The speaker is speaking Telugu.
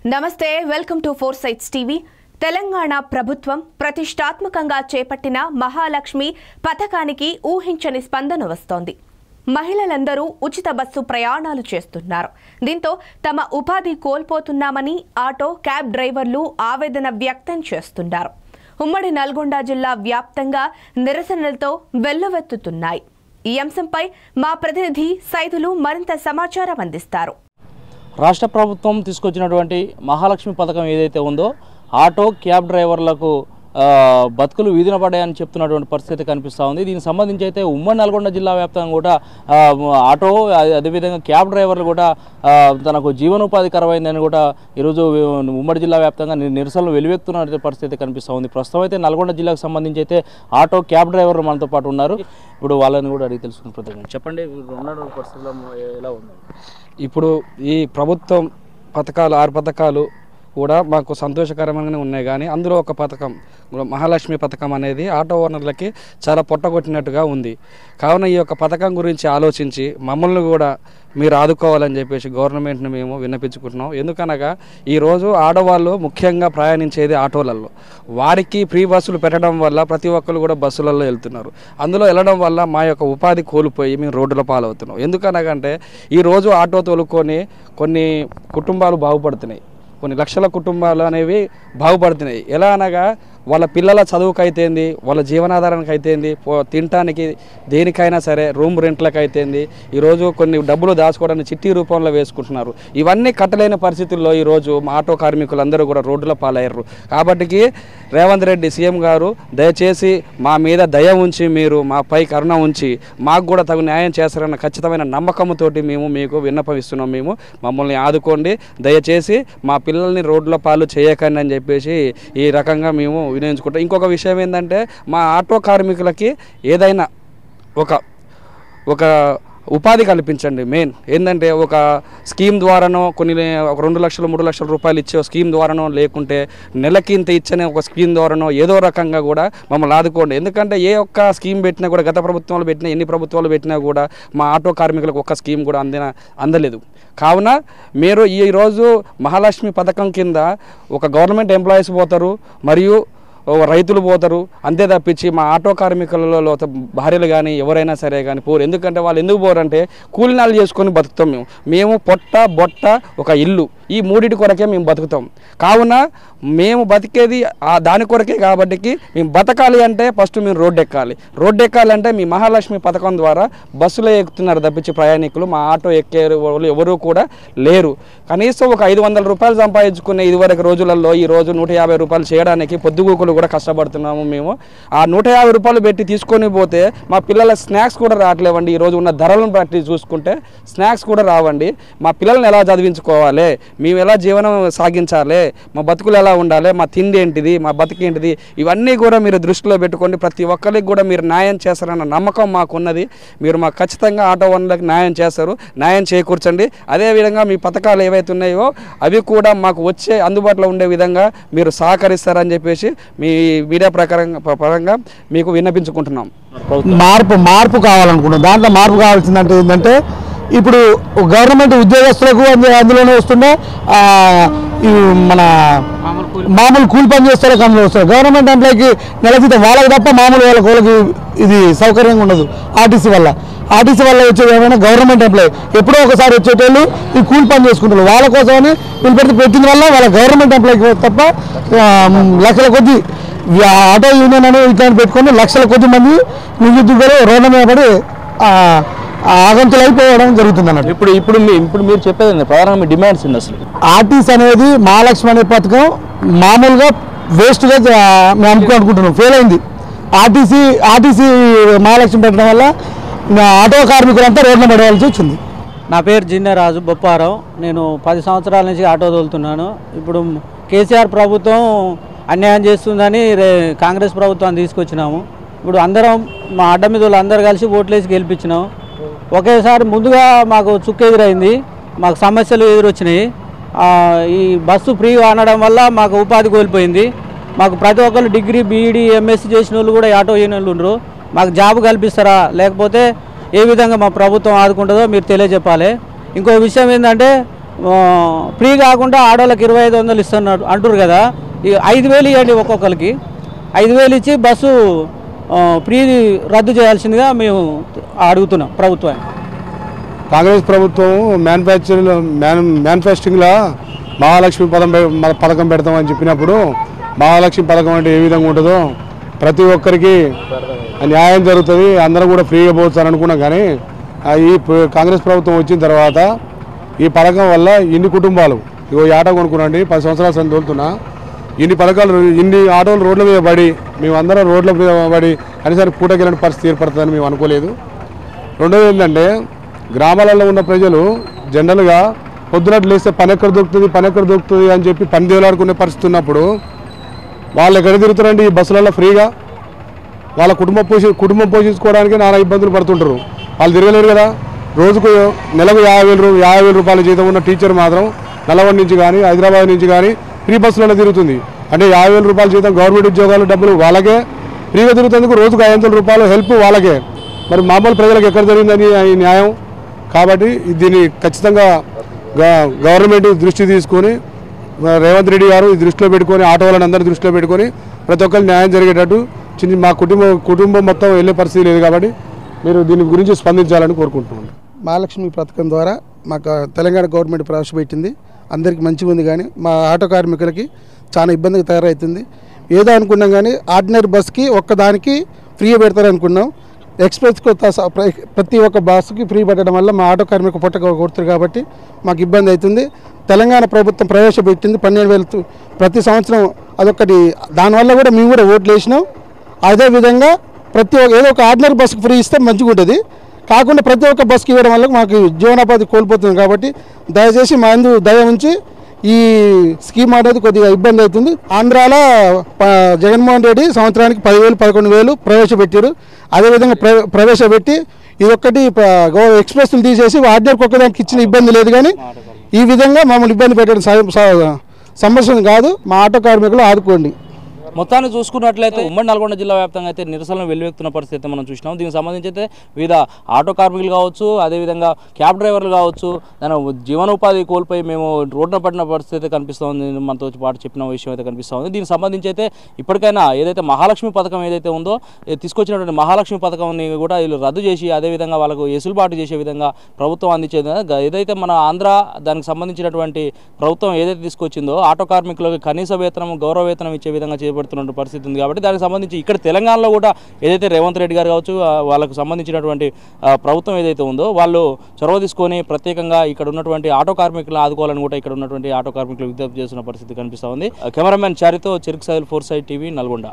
నమస్తే welcome to four sights TV Telangana ప్రభుత్వం ప్రతిష్టాత్మకంగా చేపట్టిన మహాలక్ష్మి పథకానికి ఊహించని స్పందన వస్తోంది. మహిళలందరూ ఉచిత బస్సు ప్రయాణాలు చేస్తున్నారు. దీంతో తమ ఉపాధి కోల్పోతున్నామని ఆటో క్యాబ్ డ్రైవర్లు ఆవేదన వ్యక్తం చేస్తున్నారు. ఉమ్మడి నల్గొండ జిల్లా వ్యాప్తంగా నిరసనలతో వెల్లువెత్తుతున్నాయి. ఈ అంశంపై మా ప్రతినిధి సైదులు మరింత సమాచారం అందిస్తారు. రాష్ట్ర ప్రభుత్వం తీసుకొచ్చినటువంటి మహాలక్ష్మి పథకం ఏదైతే ఉందో ఆటో క్యాబ్ డ్రైవర్లకు బతుకులు వీధిన పడ్డాయని చెప్తున్నటువంటి పరిస్థితి కనిపిస్తూ ఉంది. దీనికి సంబంధించి అయితే ఉమ్మడి నల్గొండ జిల్లా వ్యాప్తంగా కూడా ఆటో అదేవిధంగా క్యాబ్ డ్రైవర్లు కూడా తనకు జీవనోపాధి కరవైందని కూడా ఈరోజు ఉమ్మడి జిల్లా వ్యాప్తంగా నిరసనలు వెలువెత్తున్న పరిస్థితి కనిపిస్తూ ఉంది. ప్రస్తుతం అయితే నల్గొండ జిల్లాకు సంబంధించి అయితే ఆటో క్యాబ్ డ్రైవర్లు మనతో పాటు ఉన్నారు. ఇప్పుడు వాళ్ళని కూడా అడిగి తెలుసుకున్న ప్రతి చెప్పండి, ఉన్న పరిస్థితుల్లో ఎలా ఉంది? ఇప్పుడు ఈ ప్రభుత్వం పథకాలు 6 పథకాలు కూడా మాకు సంతోషకరంగానే ఉన్నాయి. కానీ అందులో ఒక పథకం మహాలక్ష్మి పథకం అనేది ఆటో ఓనర్లకి చాలా పొట్టగొట్టినట్టుగా ఉంది. కావున ఈ యొక్క పథకం గురించి ఆలోచించి మమ్మల్ని కూడా మీరు ఆదుకోవాలని చెప్పేసి గవర్నమెంట్ని మేము విన్నపించుకుంటున్నాం. ఎందుకనగా ఈరోజు ఆడవాళ్ళు ముఖ్యంగా ప్రయాణించేది ఆటోలలో. వారికి ఫ్రీ బస్సులు పెట్టడం వల్ల ప్రతి ఒక్కరు కూడా బస్సులలో వెళ్తున్నారు. అందులో వెళ్ళడం వల్ల మా యొక్క ఉపాధి కోల్పోయి మేము రోడ్డుల పాలవుతున్నాం. ఎందుకనగంటే ఈరోజు ఆటో తోలుకొని కొన్ని కుటుంబాలు బాగుపడుతున్నాయి, కొన్ని లక్షల కుటుంబాలు అనేవి బాగుపడుతున్నాయి. ఎలా అనగా వాళ్ళ పిల్లల చదువుకు అయితేంది, వాళ్ళ జీవనాధారానికి అయితేంది, తినటానికి దేనికైనా సరే, రూమ్ రెంట్లకు అయితేంది, ఈరోజు కొన్ని డబ్బులు దాచుకోవడానికి చిట్టి రూపంలో వేసుకుంటున్నారు. ఇవన్నీ కట్టలేని పరిస్థితుల్లో ఈరోజు మా ఆటో కార్మికులందరూ కూడా రోడ్ల పాలయ్యారు. కాబట్టి రేవంత్ రెడ్డి సీఎం గారు దయచేసి మా మీద దయ ఉంచి మీరు మాపై కరుణ ఉంచి మాకు కూడా తగు న్యాయం చేస్తారన్న ఖచ్చితమైన నమ్మకంతోటి మేము మీకు విన్నపమిస్తున్నాం. మేము మమ్మల్ని ఆదుకోండి, దయచేసి మా పిల్లల్ని రోడ్ల పాలు చేయకండి అని చెప్పేసి ఈ రకంగా మేము వినియోగించుకుంటాం. ఇంకొక విషయం ఏంటంటే మా ఆటో కార్మికులకి ఏదైనా ఒక ఉపాధి కల్పించండి. మెయిన్ ఏంటంటే ఒక స్కీమ్ ద్వారానో కొన్ని 2 లక్షలు 3 లక్షల రూపాయలు ఇచ్చే స్కీమ్ ద్వారానో, లేకుంటే నెలకి ఇంత ఇచ్చనే ఒక స్కీమ్ ద్వారానో ఏదో రకంగా కూడా మమ్మల్ని ఆదుకోండి. ఎందుకంటే ఏ ఒక్క స్కీమ్ పెట్టినా కూడా, గత ప్రభుత్వాలు పెట్టినా, ఎన్ని ప్రభుత్వాలు పెట్టినా కూడా మా ఆటో కార్మికులకు ఒక్క స్కీమ్ కూడా అందలేదు. కావున మీరు ఈరోజు మహాలక్ష్మి పథకం కింద ఒక గవర్నమెంట్ ఎంప్లాయీస్ పోతారు, మరియు రైతులు పోతారు, అంతే తప్పించి మా ఆటో కార్మికులలో భార్యలు కానీ ఎవరైనా సరే కానీ పోరు. ఎందుకంటే వాళ్ళు ఎందుకు పోరంటే కూలినాలు చేసుకొని బతుకుతాం. మేము పొట్ట బొట్ట ఒక ఇల్లు, ఈ మూడింటి కొరకే మేము బతుకుతాం. కావున మేము బతికేది దాని కొరకే. కాబట్టి మేము బతకాలి అంటే ఫస్ట్ మేము రోడ్డు ఎక్కాలంటే మీ మహాలక్ష్మి పథకం ద్వారా బస్సులో ఎక్కుతున్నారు తప్పించి ప్రయాణికులు మా ఆటో ఎక్కే వాళ్ళు ఎవరూ కూడా లేరు. కనీసం ఒక 500 రూపాయలు సంపాదించుకునే ఇదివరకు రోజులలో ఈరోజు 150 రూపాయలు చేయడానికి పొద్దుగూకులు కూడా కష్టపడుతున్నాము. మేము ఆ 150 రూపాయలు పెట్టి తీసుకొని పోతే మా పిల్లల స్నాక్స్ కూడా రావట్లేవండి. ఈరోజు ఉన్న ధరలను బట్టి చూసుకుంటే స్నాక్స్ కూడా రావండి. మా పిల్లల్ని ఎలా చదివించుకోవాలి, మేము ఎలా జీవనం సాగించాలి, మా బతుకులు ఎలా ఉండాలి, మా తిండి ఏంటిది, మా బతుకేంటిది, ఇవన్నీ కూడా మీరు దృష్టిలో పెట్టుకోండి. ప్రతి ఒక్కరికి కూడా మీరు న్యాయం చేస్తారన్న నమ్మకం మాకున్నది. మీరు మాకు ఖచ్చితంగా ఆటో ఓనర్లకు న్యాయం చేస్తారు, న్యాయం చేకూర్చండి. అదేవిధంగా మీ పథకాలు ఏవైతే ఉన్నాయో అవి కూడా మాకు వచ్చే అందుబాటులో ఉండే విధంగా మీరు సహకరిస్తారని చెప్పేసి మీ మీడియా పరంగా మీకు విన్నపించుకుంటున్నాం. మార్పు కావాలనుకుంటున్నాం. దాంట్లో మార్పు కావాల్సిందంటే ఏంటంటే ఇప్పుడు గవర్నమెంట్ ఉద్యోగస్తులకు అందులోనే వస్తుండే మన మామూలు కూలి పని చేస్తారు, అందులో వస్తారు. గవర్నమెంట్ ఎంప్లాయీకి నెల జీతం వాళ్ళకి తప్ప మామూలు వాళ్ళకి ఇది సౌకర్యంగా ఉండదు. ఆర్టీసీ వల్ల వచ్చేది ఏమైనా గవర్నమెంట్ ఎంప్లాయీ ఎప్పుడో ఒకసారి వచ్చేటోళ్ళు ఈ కూలి పని చేసుకుంటారు. వాళ్ళ కోసమని వీళ్ళు పెట్టిన వల్ల వాళ్ళ గవర్నమెంట్ ఎంప్లాయీకి తప్ప లక్షల కొద్ది ఆటో యూనియన్ అని ఇట్లాంటి పెట్టుకొని లక్షల కొద్ది మంది నిరుద్యోగులు రోడ్ల మీద పడి ఆగంతులు అయిపోవడం జరుగుతుంది అన్నట్టు. ఇప్పుడు మీరు చెప్పేది ప్రధానంగా డిమాండ్స్ ఉంది. అసలు ఆర్టీసీ అనేది మహాలక్ష్మి అనే పథకం మామూలుగా వేస్ట్గా మేము అనుకుంటున్నాం, ఫెయిల్ అయింది. ఆర్టీసీ మహాలక్ష్మి పెట్టడం వల్ల ఆటో కార్మికులంతా రోడ్ల పడవలసి వచ్చింది. నా పేరు జిన్నరాజు బొప్పారావు. నేను 10 సంవత్సరాల నుంచి ఆటో తోలుతున్నాను. ఇప్పుడు కేసీఆర్ ప్రభుత్వం అన్యాయం చేస్తుందని కాంగ్రెస్ ప్రభుత్వాన్ని తీసుకొచ్చినాము. ఇప్పుడు అందరం మా అడ్డ మీద అందరూ కలిసి ఓట్లేసి గెలిపించినాం. ఒకేసారి ముందుగా మాకు చుక్క ఎదురైంది, మాకు సమస్యలు ఎదురొచ్చినాయి. ఈ బస్సు ఫ్రీ అనడం వల్ల మాకు ఉపాధి కోల్పోయింది. మాకు ప్రతి ఒక్కరు డిగ్రీ బీఈడీ ఎంఎస్సీ చేసిన వాళ్ళు కూడా ఆటో యూనియన్లు ఉండరు. మాకు జాబ్ కల్పిస్తారా, లేకపోతే ఏ విధంగా మా ప్రభుత్వం ఆదుకుంటుందో మీరు తెలియజెప్పాలి. ఇంకో విషయం ఏంటంటే ఫ్రీ కాకుండా ఆడవాళ్ళకి 2500 ఇస్తున్నారు అంటారు కదా, 5000 ఇవ్వండి ఒక్కొక్కరికి, 5000 ఇచ్చి బస్సు ఫ్రీ రద్దు చేయాల్సిందిగా మేము అడుగుతున్నాం ప్రభుత్వాన్ని. కాంగ్రెస్ ప్రభుత్వం మేనిఫెస్టింగ్లో మహాలక్ష్మి పథకం పెడతామని చెప్పినప్పుడు మహాలక్ష్మి పథకం అంటే ఏ విధంగా ఉంటుందో ప్రతి ఒక్కరికి న్యాయం జరుగుతుంది, అందరూ కూడా ఫ్రీగా పోవచ్చు అని అనుకున్నాం. కానీ ఈ కాంగ్రెస్ ప్రభుత్వం వచ్చిన తర్వాత ఈ పథకం వల్ల ఇన్ని కుటుంబాలు ఈ ఆటో కొనుక్కునండి 10 సంవత్సరాల సంది తోలుతున్నా, ఇన్ని పథకాలు ఇన్ని ఆటోలు రోడ్ల మీద పడి మేమందరం రోడ్ల మీద పడి కనీసారి పూటకెళ్ళిన పరిస్థితి ఏర్పడుతుందని మేము అనుకోలేదు. రెండోది ఏంటంటే గ్రామాలలో ఉన్న ప్రజలు జనరల్గా పొద్దునట్లు లేస్తే పని ఎక్కడ దొరుకుతుంది అని చెప్పి పని దేవులాడుకునే పరిస్థితి ఉన్నప్పుడు వాళ్ళు ఎక్కడ తిరుగుతారండి ఈ బస్సులలో ఫ్రీగా? వాళ్ళ కుటుంబం పోషించుకోవడానికి నానా ఇబ్బందులు పడుతుంటారు, వాళ్ళు తిరగలేరు కదా. రోజుకు నెలకు 50,000 రూపాయల జీతం ఉన్న టీచర్ మాత్రం నల్లగొండ నుంచి కానీ హైదరాబాద్ నుంచి కానీ ఫ్రీ బస్సులలో తిరుగుతుంది. అంటే 50,000 రూపాయల జీతం గవర్నమెంట్ ఉద్యోగాలు డబ్బులు వాళ్ళకే, ఫ్రీగా తిరుగుతుందుకు రోజుకు 500 రూపాయలు హెల్ప్ వాళ్ళకే. మరి మామూలు ప్రజలకు ఎక్కడ జరిగిందని ఈ న్యాయం? కాబట్టి దీన్ని ఖచ్చితంగా గవర్నమెంట్ దృష్టి తీసుకొని రేవంత్ రెడ్డి గారు దృష్టిలో పెట్టుకొని ఆటో వాళ్ళని అందరూ దృష్టిలో పెట్టుకొని ప్రతి ఒక్కరికి న్యాయం జరిగేటట్టు మా కుటుంబం మొత్తం వెళ్ళే పరిస్థితి లేదు. కాబట్టి మీరు దీని గురించి స్పందించాలని కోరుకుంటున్నాను. మహాలక్ష్మి పథకం ద్వారా మాకు తెలంగాణ గవర్నమెంట్ ప్రవేశపెట్టింది, అందరికీ మంచిగా ఉంది. కానీ మా ఆటో కార్మికులకి చాలా ఇబ్బందిగా తయారవుతుంది. ఏదో అనుకున్నాం కానీ ఆర్డినరీ బస్కి ఒక్కదానికి ఫ్రీ పెడతారనుకున్నాం, ఎక్స్ప్రెస్కి ప్రతి ఒక్క బస్సుకి ఫ్రీ పెట్టడం వల్ల మా ఆటో కార్మిక పొట్ట కొడుతారు కాబట్టి మాకు ఇబ్బంది అవుతుంది. తెలంగాణ ప్రభుత్వం ప్రవేశపెట్టింది 12,000 ప్రతి సంవత్సరం, అదొకటి. దానివల్ల కూడా మేము కూడా ఓట్లు వేసినాం. అదేవిధంగా ఏదో ఒక ఆర్డినరీ బస్సుకు ఫ్రీ ఇస్తే మంచిగా ఉంటుంది, కాకుండా ప్రతి ఒక్క బస్కి ఇవ్వడం వల్ల మాకు జీవనోపాధి కోల్పోతుంది. కాబట్టి దయచేసి మా అందు దయ ఉంచి ఈ స్కీమ్ అనేది కొద్దిగా ఇబ్బంది అవుతుంది. ఆంధ్రాలో జగన్మోహన్ రెడ్డి సంవత్సరానికి 10,000 11,000 ప్రవేశపెట్టారు. అదేవిధంగా ప్రవేశపెట్టి ఇదొక్కటి ఎక్స్ప్రెస్లు తీసేసి ఆర్డినరీకి ఒక్కదానికి ఇచ్చిన ఇబ్బంది లేదు. కానీ ఈ విధంగా మమ్మల్ని ఇబ్బంది పెట్టడం సమస్య కాదు. మా ఆటో కార్మికులు ఆదుకోండి. మొత్తాన్ని చూసుకున్నట్లయితే ఉమ్మడి నల్గొండ జిల్లా వ్యాప్తంగా అయితే నిరసనలు వెల్లువెత్తున్న పరిస్థితి మనం చూసినాం. దీనికి సంబంధించి అయితే వివిధ ఆటో కార్మికులు కావచ్చు, అదేవిధంగా క్యాబ్ డ్రైవర్లు కావచ్చు, దాని జీవనోపాధి కోల్పోయి మేము రోడ్డున పడిన పరిస్థితి అయితే కనిపిస్తుంది. మనతో పాటు చెప్పిన విషయం అయితే కనిపిస్తుంది. దీనికి సంబంధించి అయితే ఇప్పటికైనా ఏదైతే మహాలక్ష్మి పథకం ఏదైతే ఉందో తీసుకొచ్చినటువంటి మహాలక్ష్మి పథకాన్ని కూడా వీళ్ళు రద్దు చేసి అదేవిధంగా వాళ్ళకు ఎసులుబాటు చేసే విధంగా ప్రభుత్వం అందించేది. ఏదైతే మన ఆంధ్ర దానికి సంబంధించినటువంటి ప్రభుత్వం ఏదైతే తీసుకొచ్చిందో ఆటో కార్మికులకు కనీస వేతనం గౌరవ వేతనం ఇచ్చే విధంగా చేయబడుతున్న పరిస్థితి ఉంది. కాబట్టి దానికి సంబంధించి ఇక్కడ తెలంగాణలో కూడా ఏదైతే రేవంత్ రెడ్డి గారు కావచ్చు వాళ్ళకు సంబంధించినటువంటి ప్రభుత్వం ఏదైతే ఉందో వాళ్ళు చొరవ తీసుకొని ప్రత్యేకంగా ఇక్కడ ఉన్నటువంటి ఆటో కార్మికులను ఆదుకోవాలని కూడా ఇక్కడ ఉన్నటువంటి ఆటో కార్మికులు విజ్ఞప్తి చేస్తున్న పరిస్థితి కనిపిస్తూ ఉంది. కెమెరామెన్ చారితో చెరుకు సైల్ 4 సైడ్ టీవీ నల్గొండ.